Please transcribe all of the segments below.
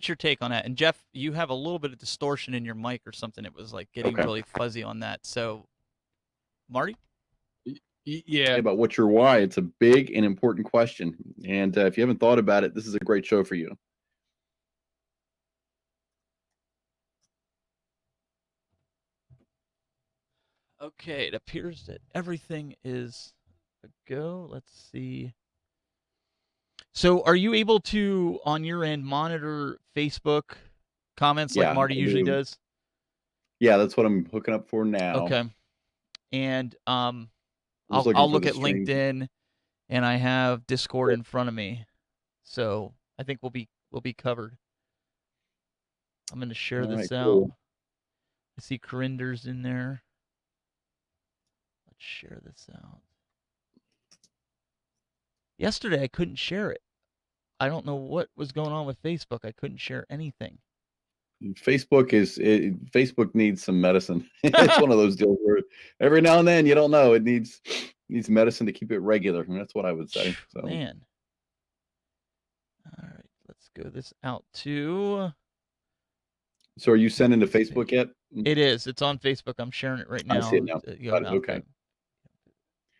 What's your take on that? And Jeff, you have a little bit of distortion in your mic or something. It was like getting Okay. really fuzzy on that. So, Marty? Yeah. About what's your why? It's a big and important question. And if you haven't thought about it, this is a great show for you. Okay, it appears that everything is a go. Let's see. So, are you able to, on your end, monitor Facebook comments like Yeah, Marty I usually do. does? Yeah, that's what I'm hooking up for now. Okay. And I was looking I'll for look the at stream. LinkedIn, and I have Discord Cool. in front of me, so I think we'll be covered. I'm gonna share All right, this out. cool. I see Corinder's in there. Let's share this out. Yesterday I couldn't share it. I don't know what was going on with Facebook. I couldn't share anything. Facebook needs some medicine. It's one of those deals where every now and then you don't know, it needs medicine to keep it regular, and that's what I would say. So Man. All right, let's go this out too. are you sending to Facebook yet? It is. It's on Facebook. I'm sharing it right now. I see it now. Got it. Okay.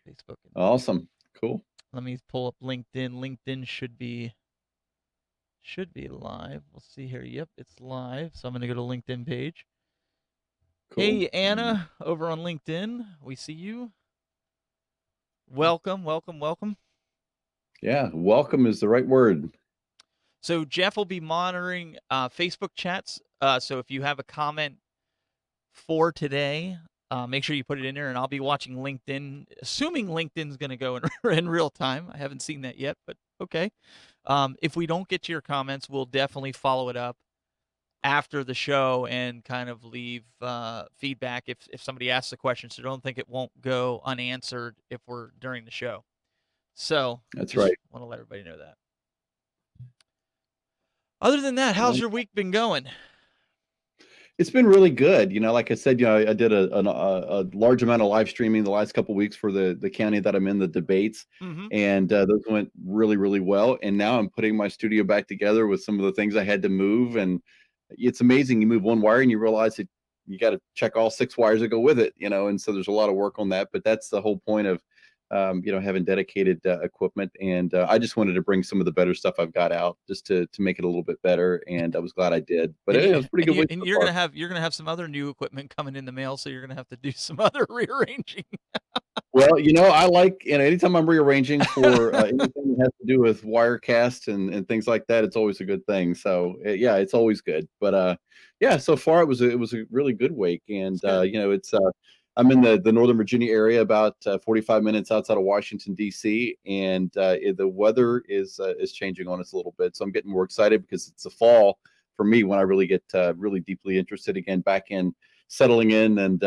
Facebook. Awesome. Cool. Let me pull up LinkedIn. LinkedIn should be live. We'll see here. Yep, it's live. So I'm going to go to LinkedIn page. Cool. Hey, Anna, over on LinkedIn. We see you. Welcome, welcome, welcome. Yeah, welcome is the right word. So Jeff will be monitoring Facebook chats. So if you have a comment for today, make sure you put it in there, and I'll be watching LinkedIn, assuming LinkedIn's going to go in real time. I haven't seen that yet, but okay. If we don't get to your comments, we'll definitely follow it up after the show and kind of leave feedback if somebody asks a question. So don't think it won't go unanswered if we're during the show. So That's just right. want to let everybody know that. Other than that, how's your week been going? It's been really good. Like I said, I did a large amount of live streaming the last couple of weeks for the county that I'm in, the debates, and those went really, really well. And now I'm putting my studio back together with some of the things I had to move, and it's amazing. You move one wire and you realize that you got to check all 6 wires that go with it. And so there's a lot of work on that. But that's the whole point of having dedicated equipment. And I just wanted to bring some of the better stuff I've got out just to make it a little bit better. And I was glad I did. But it was pretty good week so you're far. gonna have some other new equipment coming in the mail, so you're gonna have to do some other rearranging. Well, I like, anytime I'm rearranging for anything that has to do with Wirecast and things like that, it's always a good thing. So yeah, it's always good. But yeah, so far it was a really good week, and it's I'm in the Northern Virginia area, about 45 minutes outside of Washington D.C., and the weather is changing on us a little bit. So I'm getting more excited because it's the fall for me when I really get really deeply interested again back in settling in and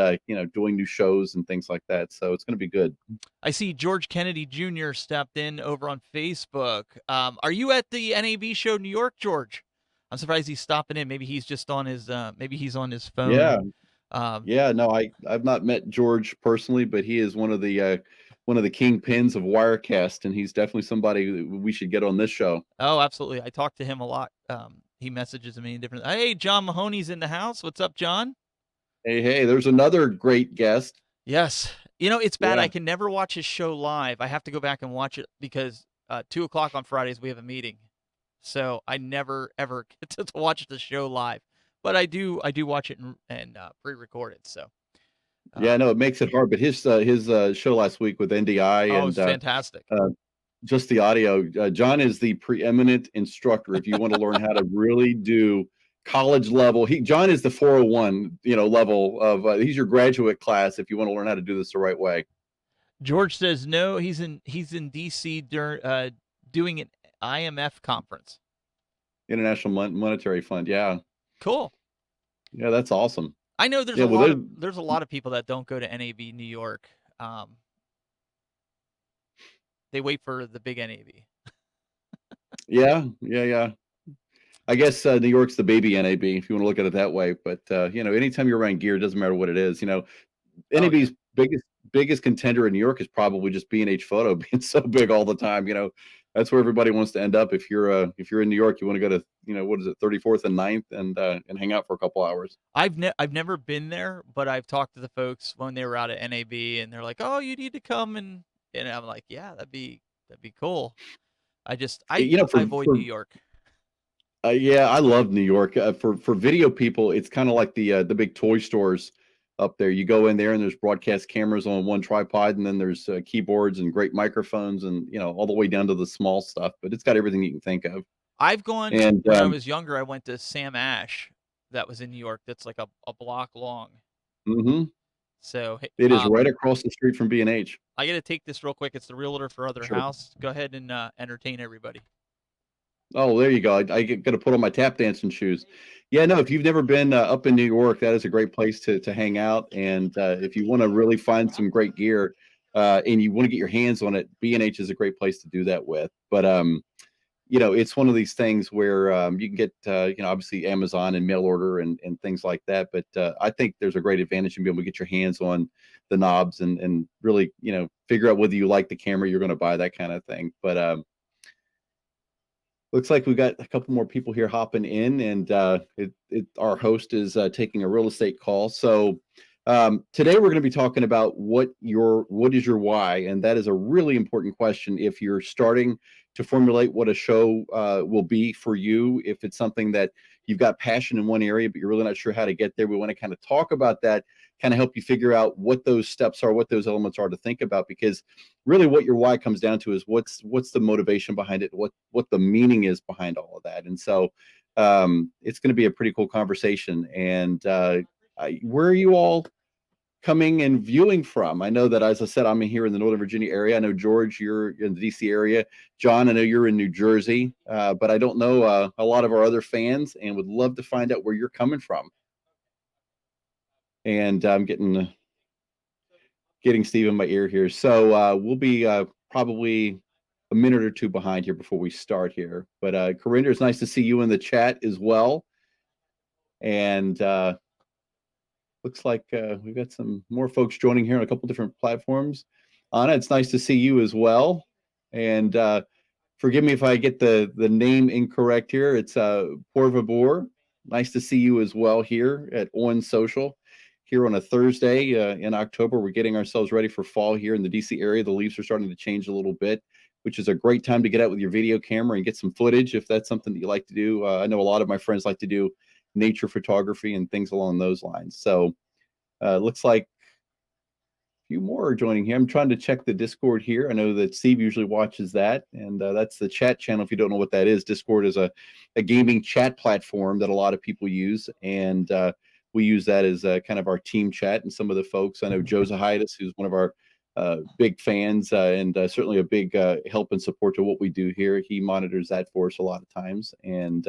doing new shows and things like that. So it's going to be good. I see George Kennedy Jr. stepped in over on Facebook. Are you at the NAB show New York, George? I'm surprised he's stopping in. Maybe he's just on his maybe he's on his phone. Yeah. No, I've not met George personally, but he is one of the kingpins of Wirecast, and he's definitely somebody we should get on this show. Oh, absolutely. I talk to him a lot. He messages me in different. Hey, John Mahoney's in the house. What's up, John? Hey, there's another great guest. Yes. It's bad. Yeah. I can never watch his show live. I have to go back and watch it because 2:00 on Fridays we have a meeting, so I never ever get to watch the show live. But I do watch it and pre-record it. So. Yeah, no, it makes it hard. But his show last week with NDI Oh, and it's fantastic. just the audio. John is the preeminent instructor if you want to learn how to really do college level. John is the 401, level of. He's your graduate class if you want to learn how to do this the right way. George says no. He's in DC doing an IMF conference. International Monetary Fund. Yeah. Cool. Yeah, that's awesome. I know there's there's a lot of people that don't go to NAB New York. They wait for the big NAB. Yeah. I guess New York's the baby NAB if you want to look at it that way. But anytime you're around gear, it doesn't matter what it is. NAB's biggest contender in New York is probably just B&H Photo being so big all the time. That's where everybody wants to end up. If you're in New York, you want to go to, what is it, 34th and 9th, and hang out for a couple hours. I've never been there, but I've talked to the folks when they were out at NAB, and they're like, "Oh, you need to come," and I'm like, "Yeah, that'd be cool." I For avoid New York. Yeah, I love New York. For video people, it's kind of like the big toy stores up there. You go in there and there's broadcast cameras on one tripod, and then there's keyboards and great microphones, and all the way down to the small stuff. But it's got everything you can think of. I've gone And when I was younger. I went to Sam Ash, that was in New York. That's like a block long. mhm. So It is right across the street from B&H. I got to take this real quick. It's the Realtor for Other Sure. House. Go ahead and entertain everybody. Oh, there you go. I got to put on my tap dancing shoes. Yeah, no, if you've never been up in New York, that is a great place to hang out. And if you want to really find some great gear and you want to get your hands on it, B&H is a great place to do that with. But it's one of these things where you can get obviously Amazon and mail order and things like that. But I think there's a great advantage in being able to get your hands on the knobs and really figure out whether you like the camera you're going to buy, that kind of thing. But looks like we got a couple more people here hopping in, and our host is taking a real estate call. So today we're going to be talking about what is your why, and that is a really important question if you're starting to formulate what a show will be for you. If it's something that you've got passion in one area, but you're really not sure how to get there, we want to kind of talk about that, kind of help you figure out what those steps are, what those elements are to think about, because really what your why comes down to is what's the motivation behind it, what the meaning is behind all of that. And so it's going to be a pretty cool conversation. And where are you all coming and viewing from? I know that, as I said, I'm here in the Northern Virginia area. I know, George, you're in the DC area. John, I know you're in New Jersey, but I don't know a lot of our other fans, and would love to find out where you're coming from. And I'm getting Steve in my ear here. So we'll be probably a minute or two behind here before we start here. But Corinda, it's nice to see you in the chat as well. And looks like we've got some more folks joining here on a couple different platforms. Anna, it's nice to see you as well. And forgive me if I get the name incorrect here. It's Porvabor. Nice to see you as well here at On Social. Here on a Thursday in October, we're getting ourselves ready for fall here in the DC area. The leaves are starting to change a little bit, which is a great time to get out with your video camera and get some footage if that's something that you like to do. I know a lot of my friends like to do nature photography and things along those lines. So looks like a few more are joining here. I'm trying to check the Discord here. I know that Steve usually watches that, and that's the chat channel. If you don't know what that is, Discord is a gaming chat platform that a lot of people use, and we use that as kind of our team chat. And some of the folks, I know Joe Zahidis, who's one of our big fans and certainly a big help and support to what we do here. He monitors that for us a lot of times. And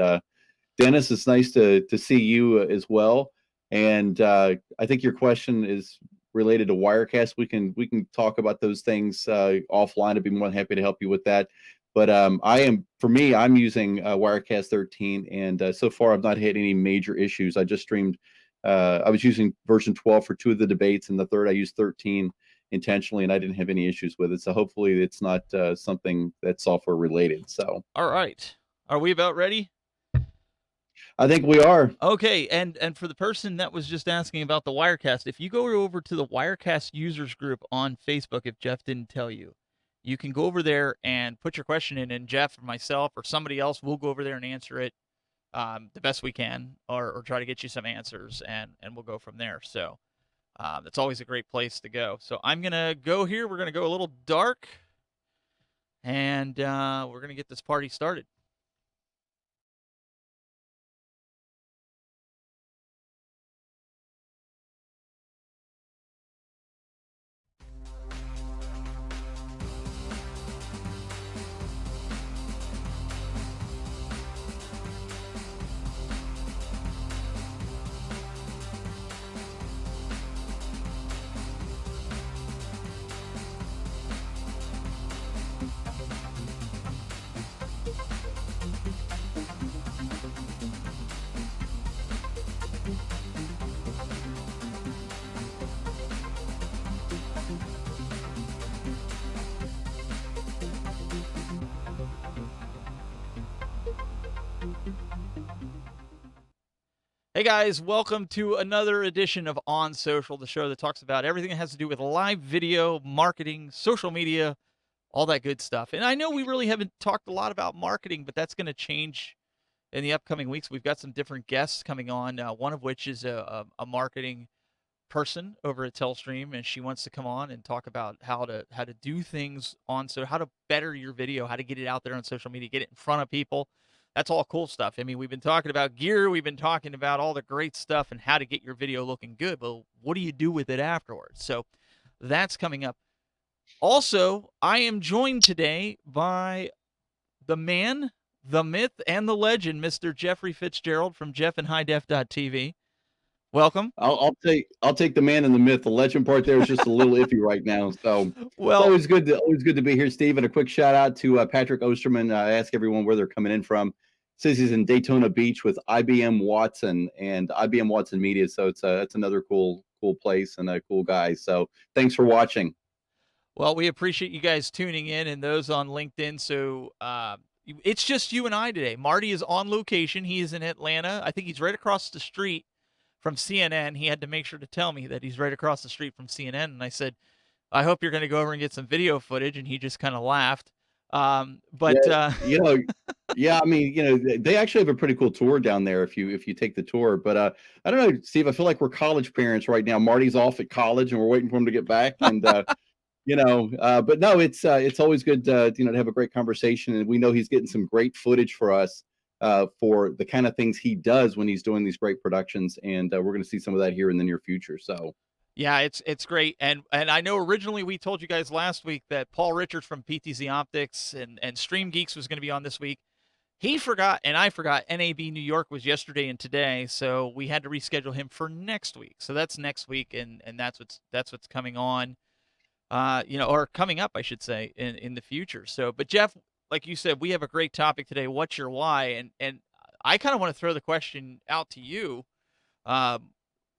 Dennis, it's nice to see you as well. And I think your question is related to Wirecast. We can talk about those things offline. I'd be more than happy to help you with that. But I'm using Wirecast 13, and so far I've not had any major issues. I just streamed. I was using version 12 for 2 of the debates, and the third I used 13 intentionally, and I didn't have any issues with it. So hopefully it's not something that's software related. So all right, are we about ready? I think we are. Okay, and for the person that was just asking about the Wirecast, if you go over to the Wirecast users group on Facebook, if Jeff didn't tell you, you can go over there and put your question in, and Jeff or myself or somebody else will go over there and answer it the best we can, or try to get you some answers, and we'll go from there. So that's always a great place to go. So I'm going to go here. We're going to go a little dark, and we're going to get this party started. Hey guys, welcome to another edition of On Social, the show that talks about everything that has to do with live video, marketing, social media, all that good stuff. And I know we really haven't talked a lot about marketing, but that's going to change in the upcoming weeks. We've got some different guests coming on, one of which is a marketing person over at Telstream, and she wants to come on and talk about how to do things on, so how to better your video, how to get it out there on social media, get it in front of people. That's all cool stuff. I mean, we've been talking about gear, we've been talking about all the great stuff and how to get your video looking good, but what do you do with it afterwards? So that's coming up. Also, I am joined today by the man, the myth, and the legend, Mr. Jeffrey Fitzgerald from Jeff and HighDef.tv. Welcome. I'll take the man and the myth. The legend part there is just a little iffy right now. So it's Well, always good to be here, Steve. And a quick shout out to Patrick Osterman. I ask everyone where they're coming in from. Says he's in Daytona Beach with IBM Watson and IBM Watson Media. So it's another cool place and a cool guy. So thanks for watching. well, we appreciate you guys tuning in and those on LinkedIn. So it's just you and I today. Marty is on location. He is in Atlanta. I think he's right across the street from CNN. He had to make sure to tell me that he's right across the street from CNN. And I said, I hope you're going to go over and get some video footage. And he just kind of laughed. But You know, yeah, I mean, they actually have a pretty cool tour down there if you take the tour. But I don't know, Steve. I feel like we're college parents right now. Marty's off at college, and we're waiting for him to get back. And but no, it's always good to have a great conversation, and we know he's getting some great footage for us for the kind of things he does when he's doing these great productions, and we're going to see some of that here in the near future. So. yeah, it's great. And I know originally we told you guys last week that Paul Richards from PTZ Optics and Stream Geeks was going to be on this week. He forgot, and I forgot. NAB New York was yesterday and today, so we had to reschedule him for next week. So that's next week, and that's what's coming on, or coming up, I should say, in the future. So, but Jeff, like you said, we have a great topic today. What's your why? And I kind of want to throw the question out to you.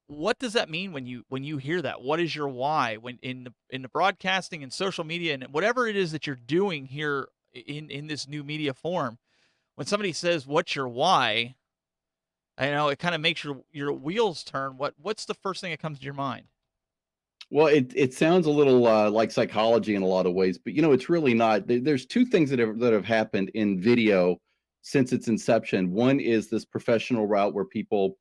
What does that mean when you hear that? What is your why when in the broadcasting and social media and whatever it is that you're doing here in this new media form? When somebody says, "What's your why?" I know it kind of makes your wheels turn. What's the first thing that comes to your mind? Well, it sounds a little like psychology in a lot of ways, but it's really not. There's two things that have happened in video since its inception. One is this professional route where people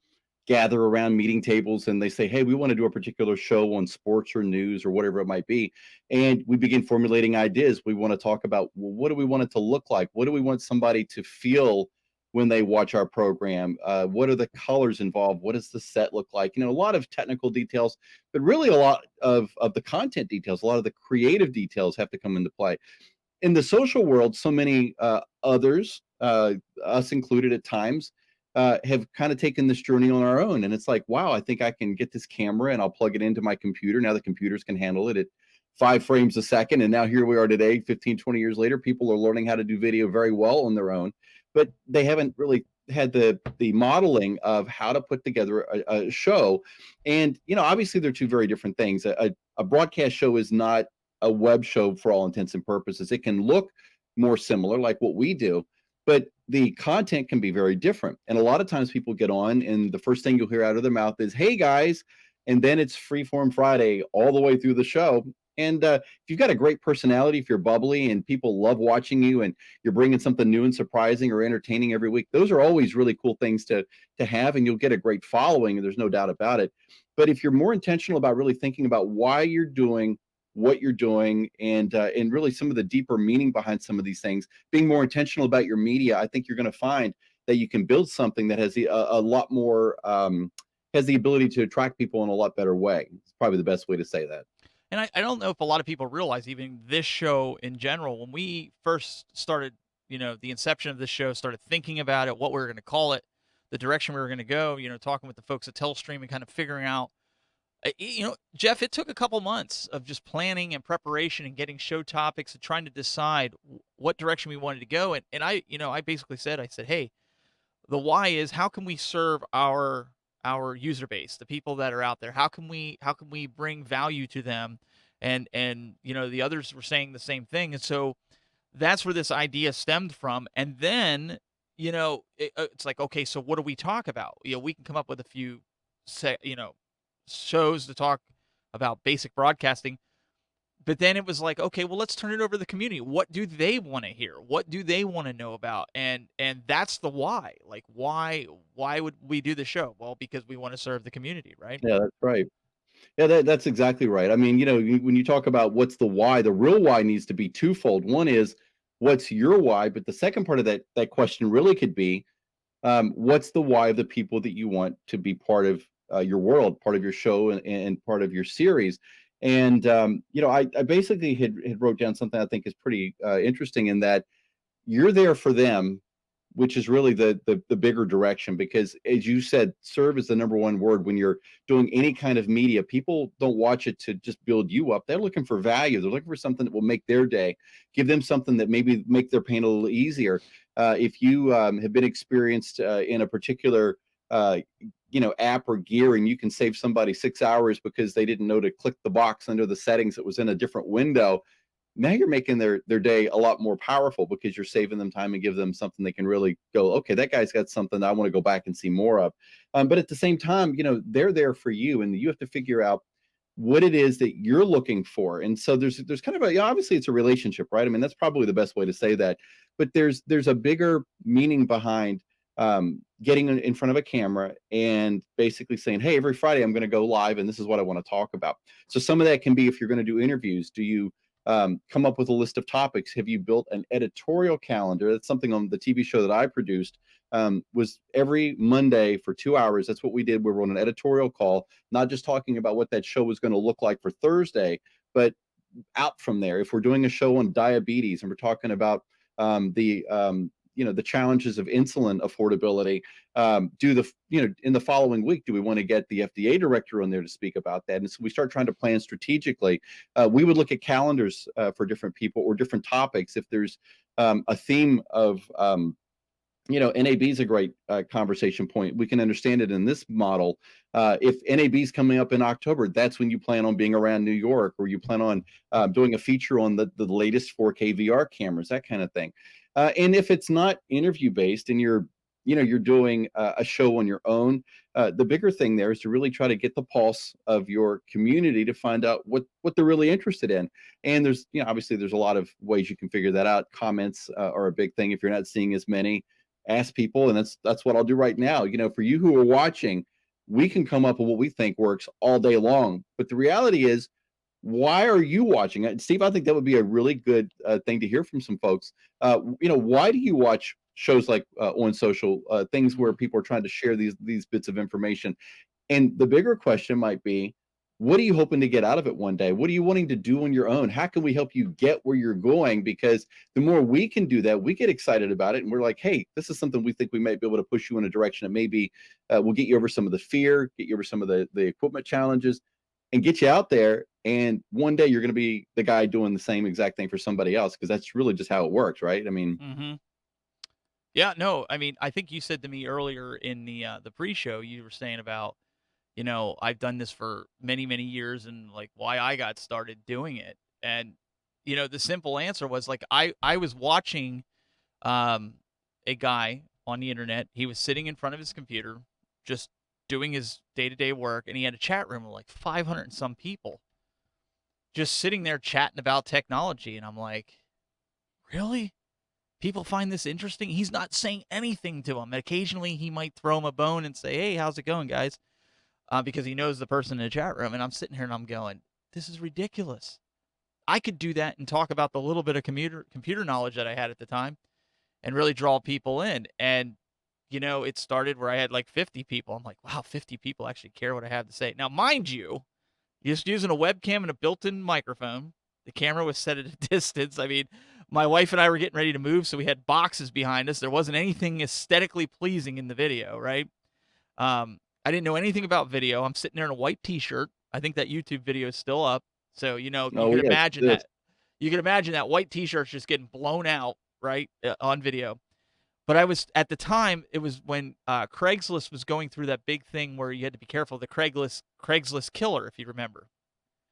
gather around meeting tables and they say, "Hey, we want to do a particular show on sports or news or whatever it might be," and we begin formulating ideas. We want to talk about, well, what do we want it to look like? What do we want somebody to feel when they watch our program? What are the colors involved? What does the set look like? A lot of technical details, but really a lot of the content details, a lot of the creative details have to come into play. In the social world, so many others, us included at times, have kind of taken this journey on our own. And it's like, wow, I think I can get this camera and I'll plug it into my computer. Now the computers can handle it at 5 frames a second. And now here we are today, 15, 20 years later, people are learning how to do video very well on their own, but they haven't really had the modeling of how to put together a show. And, obviously they're two very different things. A broadcast show is not a web show for all intents and purposes. It can look more similar like what we do, but the content can be very different. And a lot of times people get on and the first thing you'll hear out of their mouth is, "Hey guys," and then it's Freeform Friday all the way through the show. And if you've got a great personality, if you're bubbly and people love watching you and you're bringing something new and surprising or entertaining every week, those are always really cool things to have, and you'll get a great following, and there's no doubt about it. But if you're more intentional about really thinking about why you're doing what you're doing, and really some of the deeper meaning behind some of these things, being more intentional about your media, I think you're going to find that you can build something that has a lot more has the ability to attract people in a lot better way. It's probably the best way to say that. And I don't know if a lot of people realize, even this show in general, when we first started, the inception of this show, started thinking about it, what we were going to call it, the direction we were going to go, talking with the folks at Telstream and kind of figuring out, Jeff, it took a couple months of just planning and preparation and getting show topics and trying to decide what direction we wanted to go. And I basically said, hey, the why is, how can we serve our user base, the people that are out there? How can we bring value to them? And the others were saying the same thing. And so that's where this idea stemmed from. And then it's like, okay, so what do we talk about? We can come up with a few, shows to talk about basic broadcasting. But then it was like, okay, well, let's turn it over to the community. What do they want to hear? What do they want to know about? And that's the why. Like, why would we do the show? Well, because we want to serve the community, right? Yeah, that's right. Yeah, that's exactly right. I mean, when you talk about what's the why, the real why needs to be twofold. One is what's your why, but the second part of that question really could be, what's the why of the people that you want to be part of your world, part of your show, and part of your series. And I basically had wrote down something I think is pretty interesting in that you're there for them, which is really the bigger direction, because as you said, serve is the number one word when you're doing any kind of media. People don't watch it to just build you up. They're looking for value. They're looking for something that will make their day, give them something that maybe make their pain a little easier. If you have been experienced in a particular app or gear, and you can save somebody 6 hours because they didn't know to click the box under the settings that was in a different window, now you're making their day a lot more powerful because you're saving them time and give them something they can really go, okay, that guy's got something I want to go back and see more of. But at the same time, they're there for you, and you have to figure out what it is that you're looking for. And so there's kind of obviously it's a relationship, right? I mean, that's probably the best way to say that. But there's a bigger meaning behind getting in front of a camera and basically saying, hey, every Friday I'm going to go live and this is what I want to talk about. So some of that can be, if you're going to do interviews, do you come up with a list of topics? Have you built an editorial calendar? That's something on the TV show that I produced. Was every Monday for 2 hours. That's what we did. We were on an editorial call, not just talking about what that show was going to look like for Thursday, but out from there. If we're doing a show on diabetes and we're talking about the challenges of insulin affordability, in the following week, do we want to get the FDA director on there to speak about that? And so we start trying to plan strategically. We would look at calendars for different people or different topics. If there's a theme of NAB is a great conversation point. We can understand it in this model. If NAB is coming up in October, that's when you plan on being around New York, or you plan on doing a feature on the latest 4K VR cameras, that kind of thing. And if it's not interview based and you're doing a show on your own, the bigger thing there is to really try to get the pulse of your community to find out what they're really interested in. And there's obviously there's a lot of ways you can figure that out. Comments are a big thing. If you're not seeing as many, ask people, and that's what I'll do right now. For you who are watching, we can come up with what we think works all day long, but the reality is, why are you watching it? Steve, I think that would be a really good thing to hear from some folks. Why do you watch shows like on social things where people are trying to share these bits of information? And the bigger question might be, what are you hoping to get out of it one day? What are you wanting to do on your own? How can we help you get where you're going? Because the more we can do that, we get excited about it. And we're like, hey, this is something we think we might be able to push you in a direction that maybe will get you over some of the fear, get you over some of the equipment challenges, and get you out there. And one day you're going to be the guy doing the same exact thing for somebody else, because that's really just how it works, right? I mean, Yeah, no, I mean, I think you said to me earlier in the pre-show, you were saying about, I've done this for many, many years and like why I got started doing it. And, the simple answer was like, I was watching a guy on the internet. He was sitting in front of his computer, just doing his day-to-day work. And he had a chat room of like 500 and some people just sitting there chatting about technology. And I'm like, really? People find this interesting? He's not saying anything to them. Occasionally he might throw him a bone and say, hey, how's it going, guys? Because he knows the person in the chat room. And I'm sitting here and I'm going, this is ridiculous. I could do that and talk about the little bit of computer knowledge that I had at the time and really draw people in. And, it started where I had like 50 people. I'm like, wow, 50 people actually care what I have to say. Now, mind you, just using a webcam and a built-in microphone. The camera was set at a distance. I mean, my wife and I were getting ready to move, so we had boxes behind us. There wasn't anything aesthetically pleasing in the video, right? I didn't know anything about video. I'm sitting there in a white T-shirt. I think that YouTube video is still up. So, you could imagine that. You can imagine that white T-shirt's just getting blown out, right, on video. But I was, at the time, it was when Craigslist was going through that big thing where you had to be careful, the Craigslist killer, if you remember.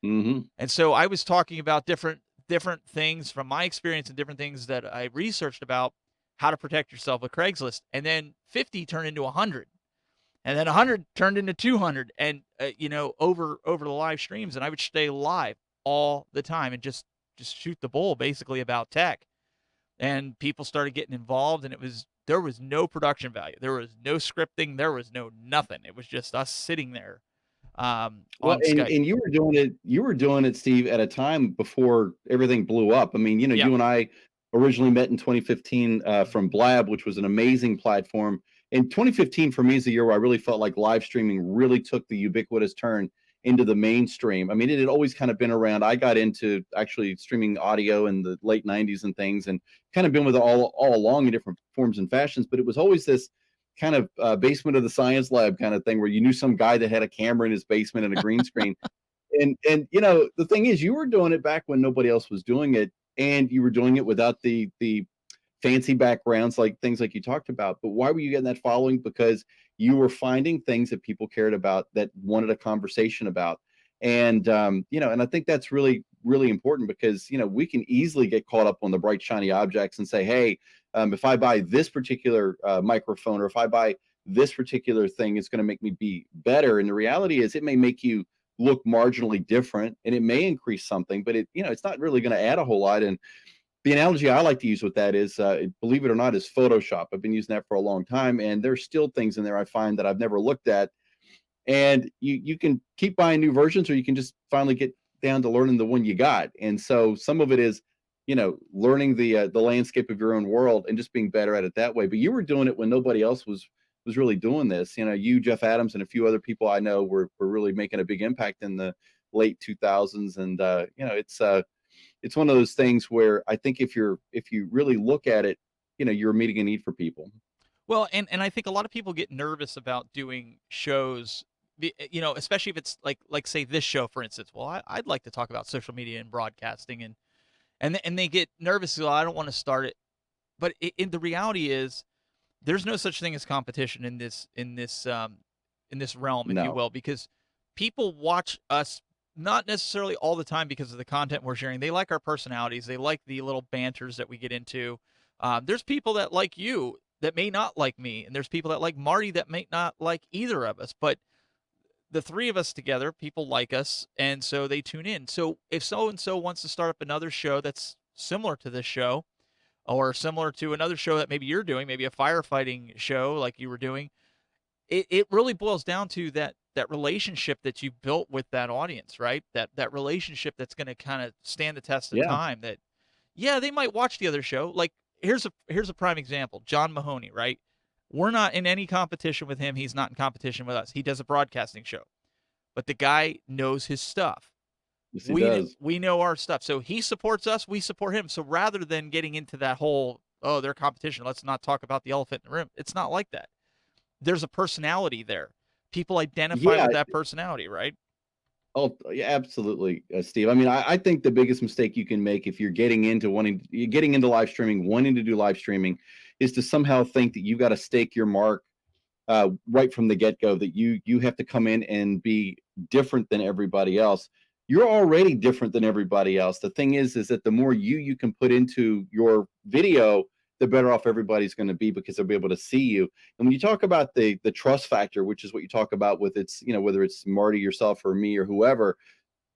Mm-hmm. And so I was talking about different things from my experience and different things that I researched about how to protect yourself with Craigslist. And then 50 turned into 100. And then 100 turned into 200, and over the live streams, and I would stay live all the time and just shoot the bull basically about tech. And people started getting involved, and there was no production value, there was no scripting, there was no nothing. It was just us sitting there Well, on and Skype. you were doing it, Steve, at a time before everything blew up. I mean, Yeah, you and I originally met in 2015 from Blab, which was an amazing platform. And 2015 for me is the year where I really felt like live streaming really took the ubiquitous turn into the mainstream. I mean, it had always kind of been around. I got into actually streaming audio in the late 90s and things, and kind of been with it all along in different forms and fashions. But it was always this kind of basement of the science lab kind of thing where you knew some guy that had a camera in his basement and a green screen. And the thing is, you were doing it back when nobody else was doing it, and you were doing it without the fancy backgrounds, like things like you talked about. But why were you getting that following? Because you were finding things that people cared about, that wanted a conversation about. And and I think that's really, really important, because we can easily get caught up on the bright shiny objects and say, hey, if I buy this particular microphone, or if I buy this particular thing, it's going to make me be better. And the reality is, it may make you look marginally different, and it may increase something, but it's not really going to add a whole lot. And the analogy I like to use with that is, believe it or not, is Photoshop. I've been using that for a long time, and there's still things in there I find that I've never looked at. And you can keep buying new versions, or you can just finally get down to learning the one you got. And so some of it is, learning the landscape of your own world and just being better at it that way. But you were doing it when nobody else was really doing this. You, Jeff Adams, and a few other people I know were really making a big impact in the late 2000s. And it's one of those things where I think if you really look at it, you're meeting a need for people. well, and I think a lot of people get nervous about doing shows, especially if it's like say this show, for instance. Well, I'd like to talk about social media and broadcasting, and they get nervous. Well, I don't want to start it. But the reality is, there's no such thing as competition in this realm, if you No. will, because people watch us not necessarily all the time because of the content we're sharing. They like our personalities. They like the little banters that we get into. There's people that like you that may not like me, and there's people that like Marty that may not like either of us. But the three of us together, people like us, and so they tune in. So if so and so wants to start up another show that's similar to this show, or similar to another show that maybe you're doing, maybe a firefighting show like you were doing, it really boils down to that relationship that you built with that audience, right? That relationship that's going to kind of stand the test of Yeah. time. That, yeah, they might watch the other show. Like, here's a prime example, John Mahoney, right? We're not in any competition with him. He's not in competition with us. He does a broadcasting show, but the guy knows his stuff. Yes, he does. We know our stuff. So he supports us, we support him. So rather than getting into that whole, oh, their competition, let's not talk about the elephant in the room. It's not like that. There's a personality there. People identify Yeah. with that personality, right? Oh, yeah, absolutely, Steve. I mean, I think the biggest mistake you can make if you're getting into live streaming, wanting to do live streaming, is to somehow think that you got to stake your mark right from the get go. That you have to come in and be different than everybody else. You're already different than everybody else. The thing is that the more you can put into your video, the better off everybody's going to be, because they'll be able to see you. And when you talk about the trust factor, which is what you talk about with whether it's Marty, yourself, or me, or whoever,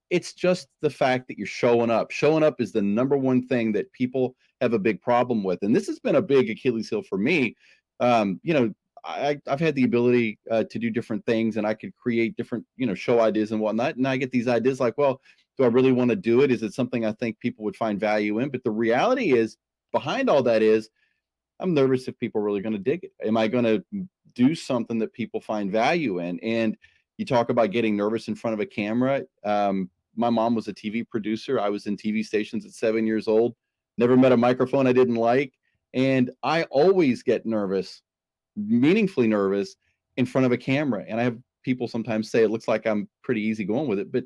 it's just the fact that you're showing up. Showing up is the number one thing that people have a big problem with. And this has been a big Achilles heel for me. Um, you know, I've had the ability to do different things, and I could create different, show ideas and whatnot. And I get these ideas like, well, do I really want to do it? Is it something I think people would find value in? But the reality is, behind all that is, I'm nervous if people are really going to dig it. Am I going to do something that people find value in? And you talk about getting nervous in front of a camera. My mom was a TV producer. I was in TV stations at 7 years old. Never met a microphone I didn't like. And I always get nervous, meaningfully nervous, in front of a camera. And I have people sometimes say it looks like I'm pretty easy going with it, but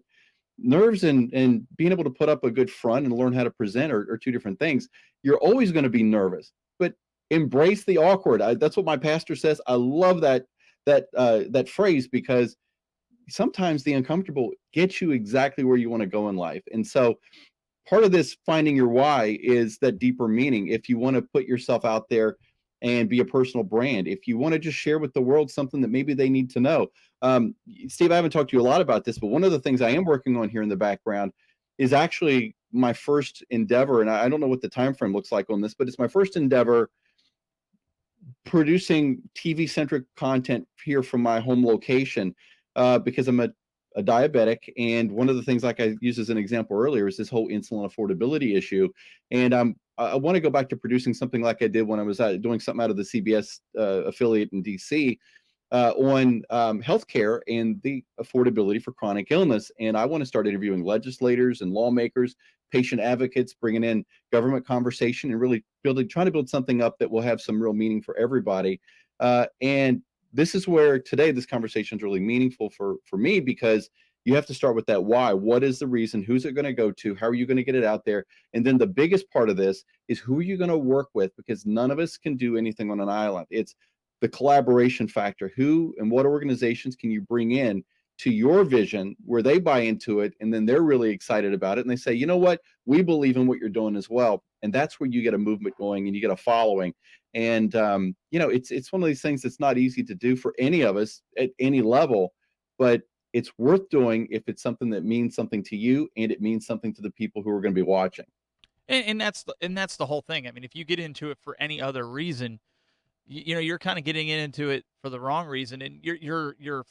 nerves and being able to put up a good front and learn how to present are two different things. You're always going to be nervous, but embrace the awkward. That's what my pastor says. I love that phrase, because sometimes the uncomfortable gets you exactly where you want to go in life. And so part of this finding your why is that deeper meaning. If you want to put yourself out there and be a personal brand, if you want to just share with the world something that maybe they need to know. Steve, I haven't talked to you a lot about this, but one of the things I am working on here in the background is actually my first endeavor, and I don't know what the time frame looks like on this, but it's my first endeavor producing TV centric content here from my home location, because I'm a diabetic. And one of the things, like I used as an example earlier, is this whole insulin affordability issue. And I want to go back to producing something like I did when I was doing something out of the CBS affiliate in DC, on healthcare and the affordability for chronic illness. And I want to start interviewing legislators and lawmakers, patient advocates, bringing in government conversation, and really trying to build something up that will have some real meaning for everybody. And this is where today this conversation is really meaningful for me, because you have to start with that why. What is the reason? Who's it going to go to? How are you going to get it out there? And then the biggest part of this is, who are you going to work with? Because none of us can do anything on an island. It's the collaboration factor. Who and what organizations can you bring in to your vision where they buy into it, and then they're really excited about it, and they say, you know what, we believe in what you're doing as well. And that's where you get a movement going and you get a following. And it's one of these things that's not easy to do for any of us at any level, but it's worth doing if it's something that means something to you and it means something to the people who are going to be watching. And that's the whole thing. I mean, if you get into it for any other reason, you're kind of getting into it for the wrong reason, and your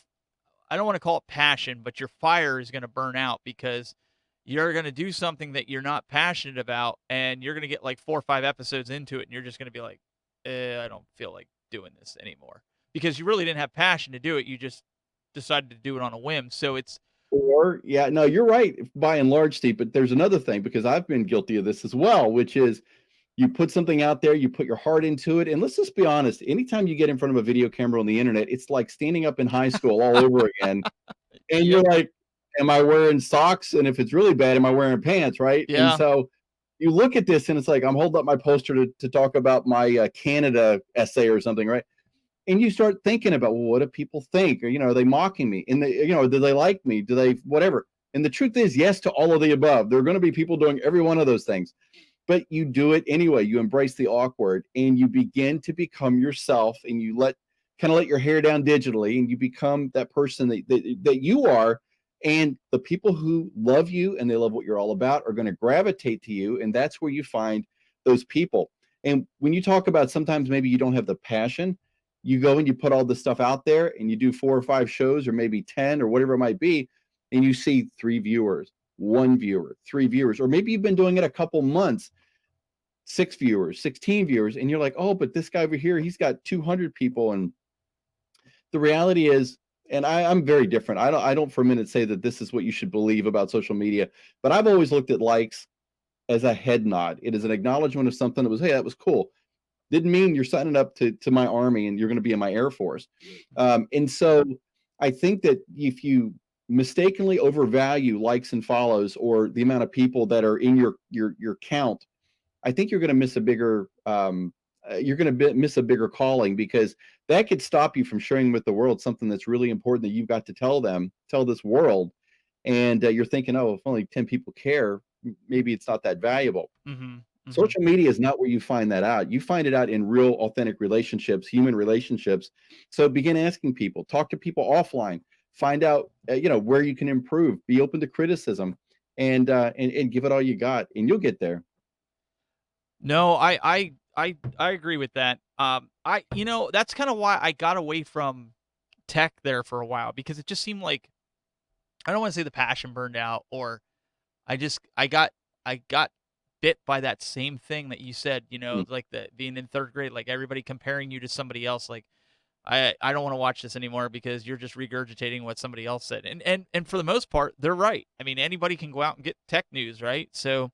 I don't want to call it passion, but your fire is going to burn out, because you're going to do something that you're not passionate about, and you're going to get like 4 or 5 episodes into it, and you're just going to be like, I don't feel like doing this anymore, because you really didn't have passion to do it. You just decided to do it on a whim. So it's Or, yeah, no, you're right by and large, Steve. But there's another thing, because I've been guilty of this as well, which is, you put something out there, you put your heart into it. And let's just be honest, anytime you get in front of a video camera on the internet, it's like standing up in high school all over again. And yep, you're like, am I wearing socks? And if it's really bad, am I wearing pants? Right. And yeah, so you look at this and it's like, I'm holding up my poster to talk about my Canada essay or something. Right. And you start thinking about, well, what do people think? Or, are they mocking me? And do they like me? Do they, whatever? And the truth is, yes to all of the above. There are going to be people doing every one of those things, but you do it anyway. You embrace the awkward and you begin to become yourself, and you let your hair down digitally, and you become that person that you are. And the people who love you and they love what you're all about are going to gravitate to you. And that's where you find those people. And when you talk about, sometimes maybe you don't have the passion, you go and you put all this stuff out there and you do 4 or 5 shows, or maybe 10 or whatever it might be, and you see 3 viewers, 1 viewer, 3 viewers, or maybe you've been doing it a couple months, 6 viewers, 16 viewers, and you're like, oh, but this guy over here, he's got 200 people. And the reality is, and I'm very different. I don't for a minute say that this is what you should believe about social media, but I've always looked at likes as a head nod. It is an acknowledgement of something that was, hey, that was cool. Didn't mean you're signing up to my army and you're going to be in my Air Force. And so I think that if you mistakenly overvalue likes and follows, or the amount of people that are in your count, I think you're going to miss a bigger miss a bigger calling, because that could stop you from sharing with the world something that's really important that you've got to tell this world. And you're thinking, oh, if only 10 people care, maybe it's not that valuable. mm-hmm, mm-hmm. Social media is not where you find that out. You find it out in real, authentic relationships, human relationships. So begin asking people, talk to people offline, find out, where you can improve, be open to criticism, and give it all you got, and you'll get there. No, I agree with that. That's kind of why I got away from tech there for a while, because it just seemed like, I don't want to say the passion burned out, or I got bit by that same thing that you said, Mm. like the being in 3rd grade, like everybody comparing you to somebody else. Like, I don't want to watch this anymore because you're just regurgitating what somebody else said. And for the most part, they're right. I mean, anybody can go out and get tech news, right? So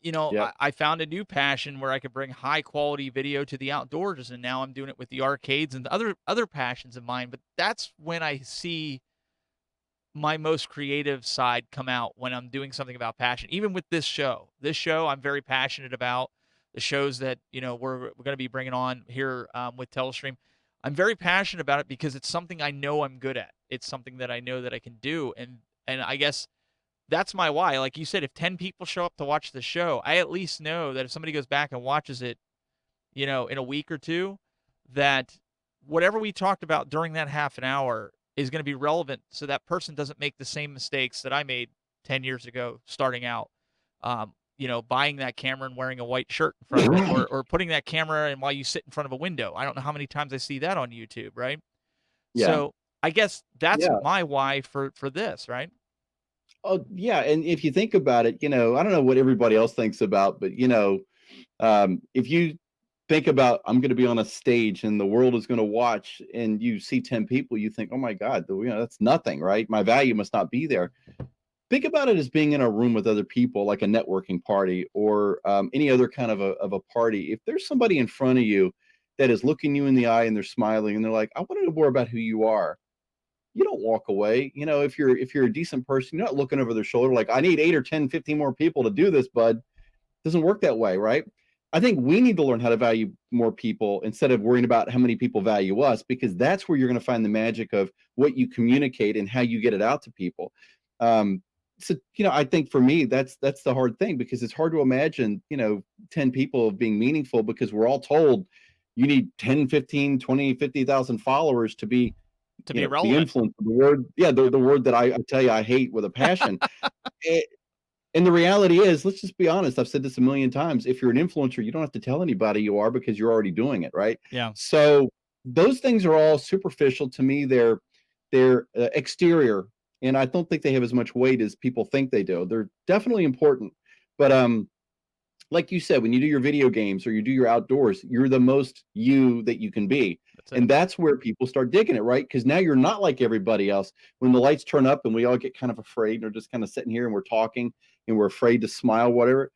Yep. I found a new passion where I could bring high quality video to the outdoors, and now I'm doing it with the arcades and the other passions of mine. But that's when I see my most creative side come out, when I'm doing something about passion. Even with this show, I'm very passionate about the shows that we're going to be bringing on here, with Telestream. I'm very passionate about it because it's something I know I'm good at. It's something that I know that I can do, and I guess that's my why. Like you said, if 10 people show up to watch the show, I at least know that if somebody goes back and watches it, in a week or two, that whatever we talked about during that half an hour is going to be relevant so that person doesn't make the same mistakes that I made 10 years ago starting out. Buying that camera and wearing a white shirt in front of it, or putting that camera in while you sit in front of a window. I don't know how many times I see that on YouTube, right? Yeah. So I guess that's Yeah. my why for this, right? Oh, yeah. And if you think about it, I don't know what everybody else thinks about, but if you think about I'm going to be on a stage and the world is going to watch, and you see 10 people, you think, oh my God, that's nothing, right? My value must not be there. Think about it as being in a room with other people, like a networking party or any other kind of a party. If there's somebody in front of you that is looking you in the eye and they're smiling and they're like, I want to know more about who you are, you don't walk away. If you're a decent person, you're not looking over their shoulder like, I need 8 or 10, 15 more people to do this, bud. It doesn't work that way, right? I think we need to learn how to value more people instead of worrying about how many people value us, because that's where you're going to find the magic of what you communicate and how you get it out to people. Um, so I think for me, that's the hard thing, because it's hard to imagine 10 people being meaningful, because we're all told you need 10, 15, 20, 50,000 followers to be To be the relevant. influence, the word, yeah, the word that I tell you I hate with a passion. Eh, and the reality is, let's just be honest. I've said this a million times. If you're an influencer, you don't have to tell anybody you are, because you're already doing it, right? Yeah. So those things are all superficial to me. They're exterior, and I don't think they have as much weight as people think they do. They're definitely important, but like you said, when you do your video games or you do your outdoors, you're the most you that you can be. That's it. And that's where people start digging it, right? Because now you're not like everybody else. When the lights turn up and we all get kind of afraid, and we're just kind of sitting here and we're talking and we're afraid to smile, whatever,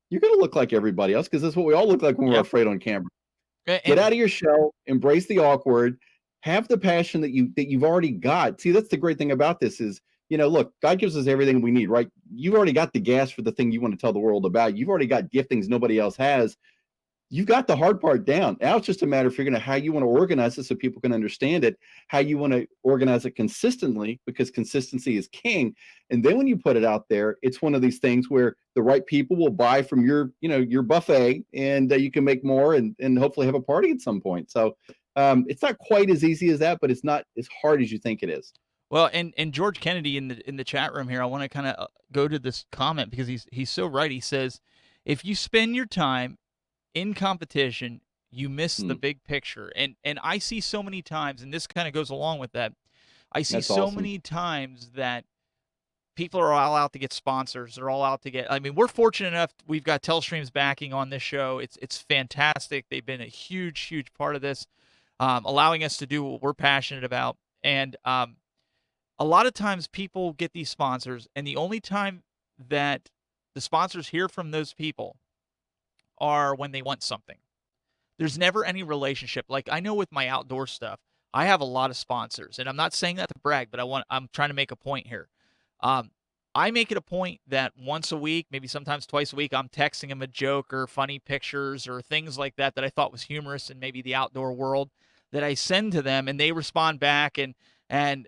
you're going to look like everybody else, because that's what we all look like when we're Yep. afraid on camera. Get And out of your shell, embrace the awkward, have the passion that you've already got. See, that's the great thing about this is, look, God gives us everything we need, right? You've already got the gas for the thing you want to tell the world about. You've already got giftings nobody else has. You've got the hard part down. Now it's just a matter of figuring out how you want to organize it so people can understand it, how you want to organize it consistently, because consistency is king. And then when you put it out there, it's one of these things where the right people will buy from your buffet, and you can make more and hopefully have a party at some point. So it's not quite as easy as that, but it's not as hard as you think it is. well, and George Kennedy in the chat room here, I want to kind of go to this comment because he's so right. He says, if you spend your time in competition, you miss the Hmm, big picture. And I see so many times, and this kind of goes along with that. I see that's so awesome. many times that people are all out to get sponsors. They're all out to get. I mean, we're fortunate enough. We've got Telestream's backing on this show. It's fantastic. They've been a huge part of this, allowing us to do what we're passionate about. And a lot of times people get these sponsors, and the only time that the sponsors hear from those people are when they want something. There's never any relationship. Like I know with my outdoor stuff, I have a lot of sponsors, and I'm not saying that to brag, but I'm trying to make a point here. Um, I make it a point that once a week, maybe sometimes twice a week, I'm texting them a joke or funny pictures or things like that that I thought was humorous in maybe the outdoor world that I send to them, and they respond back and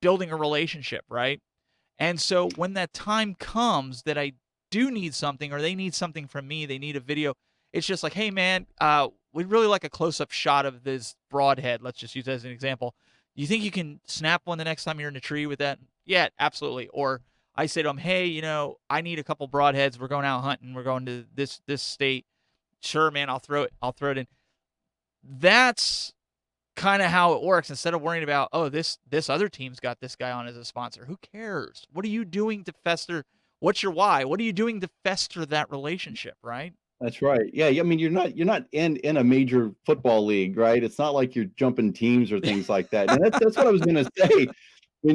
building a relationship, right? And so when that time comes that I do need something or they need something from me, they need a video, it's just like, hey man, we'd really like a close-up shot of this broadhead. Let's just use that as an example. You think you can snap one the next time you're in a tree with that? Yeah, absolutely. Or I say to them, hey, I need a couple broadheads. We're going out hunting. We're going to this state. Sure, man, I'll throw it. I'll throw it in. That's kind of how it works. Instead of worrying about, oh, this other team's got this guy on as a sponsor. Who cares? What are you doing to fester? What's your why? What are you doing to fester that relationship, right? That's right. Yeah, I mean, you're not in a major football league, right? It's not like you're jumping teams or things like that. And that's what I was gonna say.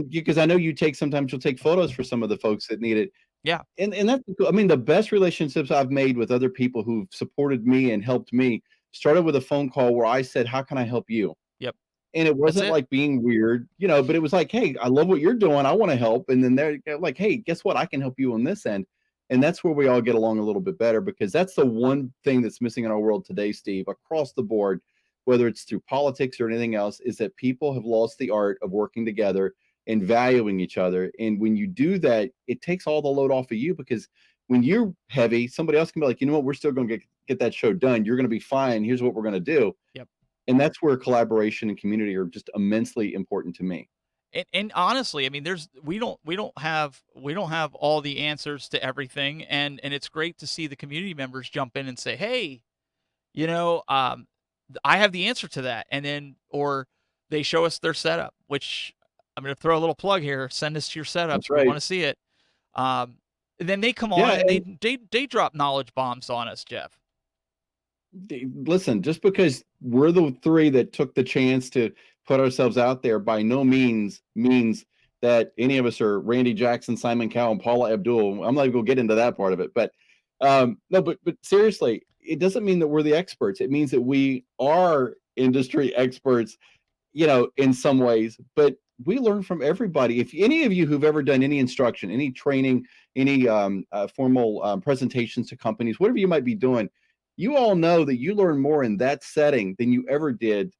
Because I know sometimes you'll take photos for some of the folks that need it. Yeah. And that's cool. I mean, the best relationships I've made with other people who've supported me and helped me started with a phone call where I said, "How can I help you?" Yep. And it That's wasn't it. like being weird, but it was like, "Hey, I love what you're doing. I want to help." And then they're like, "Hey, guess what? I can help you on this end." And that's where we all get along a little bit better, because that's the one thing that's missing in our world today, Steve, across the board, whether it's through politics or anything else, is that people have lost the art of working together and valuing each other. And when you do that, it takes all the load off of you, because when you're heavy, somebody else can be like, you know what, we're still going to get that show done. You're going to be fine. Here's what we're going to do. Yep. And that's where collaboration and community are just immensely important to me. And honestly, I mean, we don't have all the answers to everything, and it's great to see the community members jump in and say, hey, you know, I have the answer to that, and then or they show us their setup, which I'm going to throw a little plug here. Send us your setups. That's We right. want to see it. Then they come on Yeah, and and they drop knowledge bombs on us, Jeff. listen, just because we're the three that took the chance to put ourselves out there, by no means that any of us are Randy Jackson, Simon Cowell, and Paula Abdul. I'm not even going to get into that part of it, but no, but seriously, it doesn't mean that we're the experts. It means that we are industry experts, you know, in some ways, but we learn from everybody. If any of you who've ever done any instruction, any training, any formal presentations to companies, whatever you might be doing, you all know that you learn more in that setting than you ever did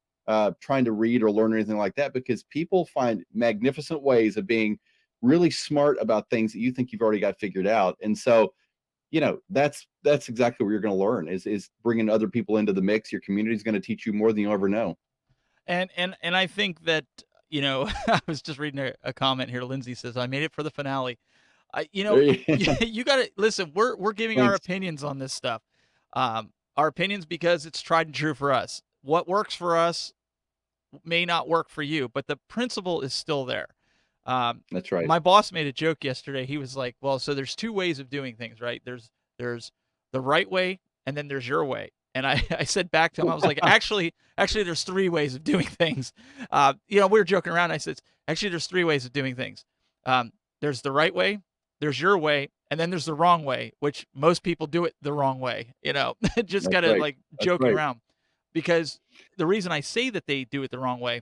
trying to read or learn anything like that, because people find magnificent ways of being really smart about things that you think you've already got figured out. And so, you know, that's exactly what you're going to learn, is bringing other people into the mix. Your community is going to teach you more than you'll ever know. And I think that, you know, I was just reading a comment here. Lindsay says, I made it for the finale. You know, you got to listen. We're giving our Thanks. opinions on this stuff. Our opinions, because it's tried and true for us. What works for us may not work for you, but the principle is still there. That's right. My boss made a joke yesterday. He was like, well, so there's two ways of doing things, right? There's the right way, and then there's your way. And I said back to him, I was like, actually, there's three ways of doing things. You know, we were joking around. I said, actually, there's three ways of doing things. There's the right way, there's your way, and then there's the wrong way, which most people do it the wrong way. You know, just kind of right. like That's joking right. around. Because the reason I say that they do it the wrong way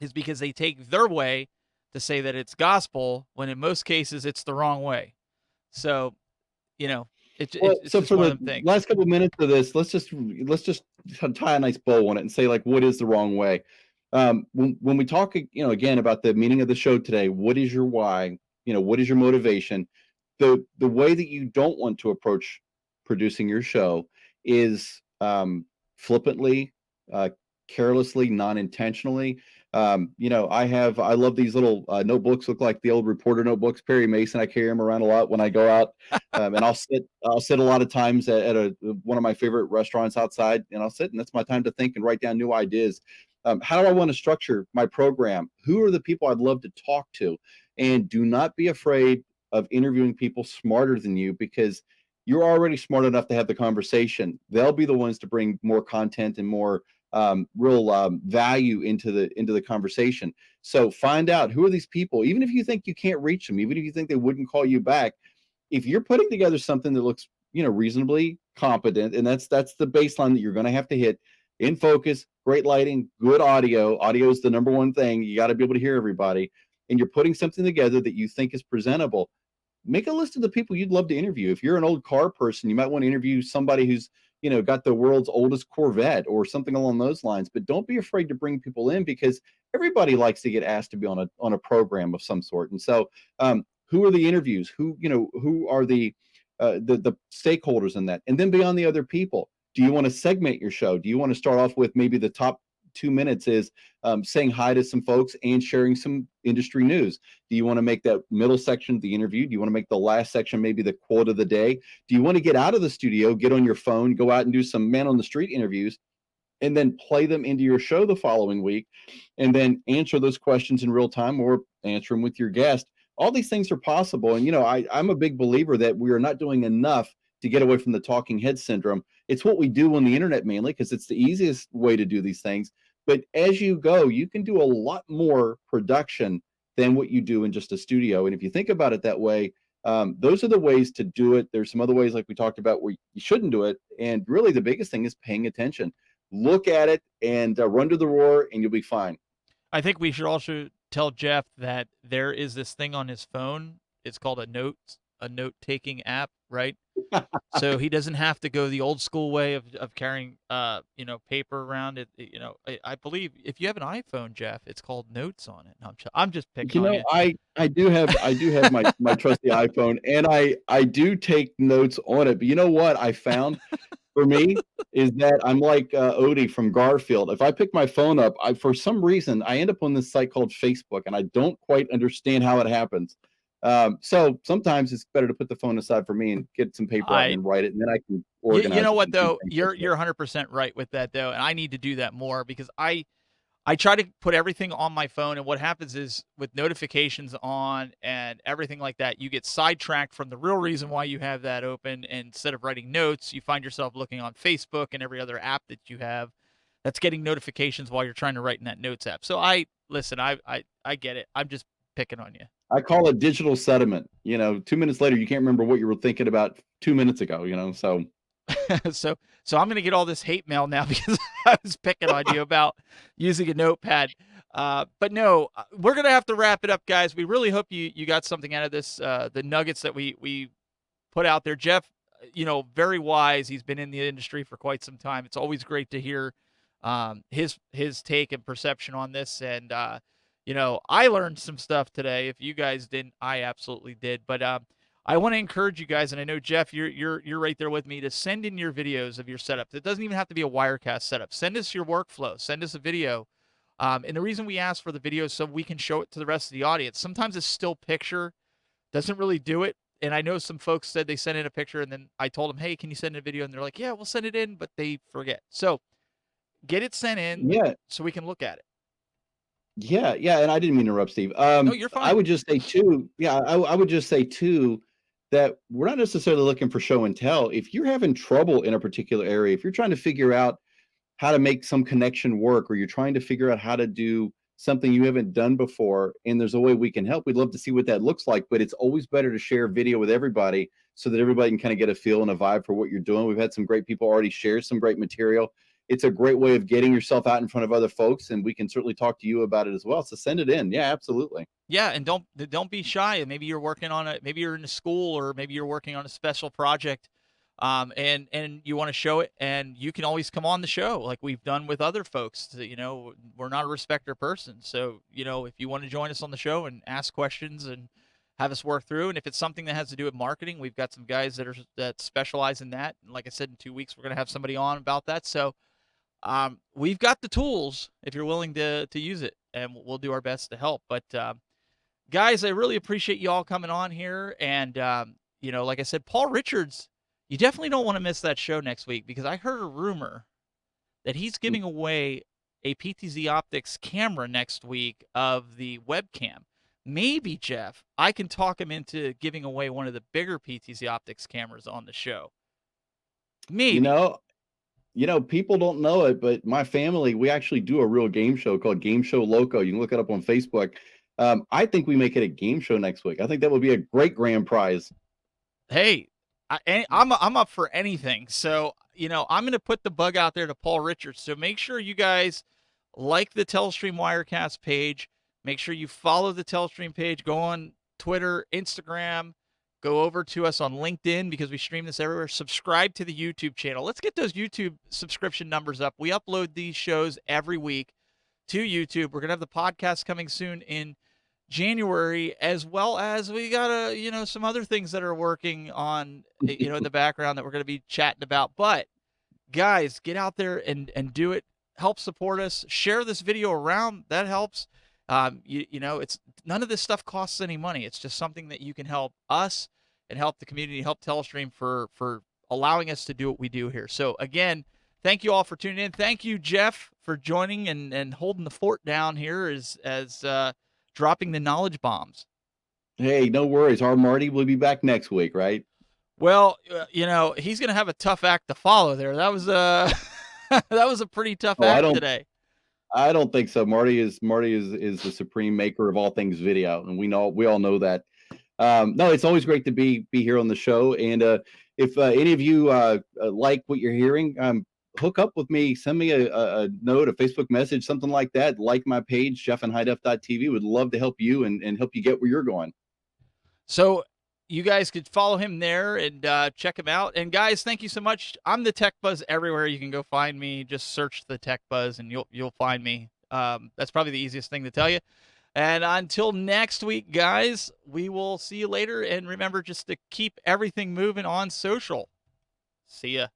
is because they take their way to say that it's gospel, when in most cases it's the wrong way. So, you know, it's So just for one the of them things. last couple of minutes of this, let's just tie a nice bow on it and say, like, what is the wrong way? When we talk, you know, again, about the meaning of the show today, what is your why? You know, what is your motivation? The way that you don't want to approach producing your show is flippantly, carelessly, non-intentionally. You know, I love these little notebooks, look like the old reporter notebooks. Perry Mason, I carry them around a lot when I go out, and I'll sit a lot of times at one of my favorite restaurants outside, and I'll sit, and that's my time to think and write down new ideas. How do I want to structure my program? Who are the people I'd love to talk to? And do not be afraid of interviewing people smarter than you, because you're already smart enough to have the conversation. They'll be the ones to bring more content and more real value into the conversation. So find out, who are these people, even if you think you can't reach them, even if you think they wouldn't call you back. If you're putting together something that looks, you know, reasonably competent, and that's the baseline that you're going to have to hit: in focus, great lighting, good audio. Audio is the number one thing. You got to be able to hear everybody, and you're putting something together that you think is presentable. Make a list of the people you'd love to interview. If you're an old car person, you might want to interview somebody who's, you know, got the world's oldest Corvette or something along those lines. But don't be afraid to bring people in, because everybody likes to get asked to be on a program of some sort. And so, who are the interviews? Who are the stakeholders in that? And then beyond the other people, do you want to segment your show? Do you want to start off with maybe the top 2 minutes is saying hi to some folks and sharing some industry news? Do you want to make that middle section the interview? Do you want to make the last section maybe the quote of the day? Do you want to get out of the studio, get on your phone, go out and do some man on the street interviews, and then play them into your show the following week, and then answer those questions in real time or answer them with your guest? All these things are possible. And, you know, I'm a big believer that we are not doing enough to get away from the talking head syndrome. It's what we do on the internet mainly, because it's the easiest way to do these things. But as you go, you can do a lot more production than what you do in just a studio. And if you think about it that way, those are the ways to do it. There's some other ways, like we talked about, where you shouldn't do it. And really, the biggest thing is paying attention. Look at it and run to the roar, and you'll be fine. I think we should also tell Jeff that there is this thing on his phone. It's called a note taking app. right? So he doesn't have to go the old school way of carrying paper around it. I believe if you have an iPhone, Jeff, it's called Notes on it. No, I'm just picking You on know, you. I do have my trusty iPhone, and I do take notes on it. But you know what I found for me is that I'm like Odie from Garfield. If I pick my phone up, I for some reason I end up on this site called Facebook, and I don't quite understand how it happens. So sometimes it's better to put the phone aside for me and get some paper out and I then write it, and then I can you organize know it what and do though? things like You're 100% right with that though, and I need to do that more because I try to put everything on my phone, and what happens is with notifications on and everything like that, you get sidetracked from the real reason why you have that open. And instead of writing notes, you find yourself looking on Facebook and every other app that you have that's getting notifications while you're trying to write in that notes app. So I listen, I get it. I'm just picking on you. I call it digital sediment. 2 minutes later, you can't remember what you were thinking about 2 minutes ago. So so I'm gonna get all this hate mail now because I was picking on you about using a notepad. But no, we're gonna have to wrap it up, guys. We really hope you got something out of this. The nuggets that we put out there, Jeff. Very wise. He's been in the industry for quite some time. It's always great to hear his take and perception on this. And I learned some stuff today. If you guys didn't, I absolutely did. But I want to encourage you guys, and I know Jeff, you're right there with me, to send in your videos of your setup. It doesn't even have to be a Wirecast setup. Send us your workflow. Send us a video. And the reason we ask for the video is so we can show it to the rest of the audience. Sometimes a still picture doesn't really do it. And I know some folks said they sent in a picture, and then I told them, hey, can you send in a video? And they're like, yeah, we'll send it in, but they forget. So get it sent in yeah, so we can look at it. yeah, and I didn't mean to interrupt, Steve. No, you're I fine. would just say too, yeah, I would just say too that we're not necessarily looking for show and tell. If you're having trouble in a particular area, if you're trying to figure out how to make some connection work, or you're trying to figure out how to do something you haven't done before, and there's a way we can help, we'd love to see what that looks like. But it's always better to share video with everybody so that everybody can kind of get a feel and a vibe for what you're doing. We've had some great people already share some great material. It's a great way of getting yourself out in front of other folks, and we can certainly talk to you about it as well. So send it in. Yeah, absolutely. Yeah, and don't be shy. Maybe you're working on it. Maybe you're in a school, or maybe you're working on a special project, and you want to show it. And you can always come on the show, like we've done with other folks. We're not a respecter person, so if you want to join us on the show and ask questions and have us work through, and if it's something that has to do with marketing, we've got some guys that specialize in that. And like I said, in 2 weeks we're gonna have somebody on about that. So we've got the tools if you're willing to use it, and we'll do our best to help. But guys, I really appreciate you all coming on here. And like I said, Paul Richards, you definitely don't want to miss that show next week, because I heard a rumor that he's giving away a PTZ Optics camera next week of the webcam. Maybe, Jeff, I can talk him into giving away one of the bigger PTZ Optics cameras on the show. Maybe. People don't know it, but my family, we actually do a real game show called Game Show Loco. You can look it up on Facebook. I think we make it a game show next week. I think that would be a great grand prize. Hey, I'm up for anything. So, I'm going to put the bug out there to Paul Richards. So make sure you guys like the Telestream Wirecast page. Make sure you follow the Telestream page. Go on Twitter, Instagram. Go over to us on LinkedIn, because we stream this everywhere. Subscribe to the YouTube channel. Let's get those YouTube subscription numbers up. We upload these shows every week to YouTube. We're going to have the podcast coming soon in January, as well as we got some other things that are working on, in the background that we're going to be chatting about. But guys, get out there and do it. Help support us. Share this video around. That helps. It's none of this stuff costs any money. It's just something that you can help us and help the community, help Telestream for allowing us to do what we do here. So again, thank you all for tuning in. Thank you, Jeff, for joining and holding the fort down here as dropping the knowledge bombs. Hey, no worries. Our Marty will be back next week, right? Well, he's going to have a tough act to follow there. That was that was a pretty tough act today. I don't think so. Marty is the supreme maker of all things video, and we all know that. No, it's always great to be here on the show. And if any of you like what you're hearing, hook up with me. Send me a note, a Facebook message, something like that. Like my page, jeffandhighdef.tv. Would love to help you and help you get where you're going. So you guys could follow him there and check him out. And guys, thank you so much. I'm the Tech Buzz everywhere. You can go find me. Just search the Tech Buzz and you'll find me. That's probably the easiest thing to tell you. And until next week, guys, we will see you later. And remember just to keep everything moving on social. See ya.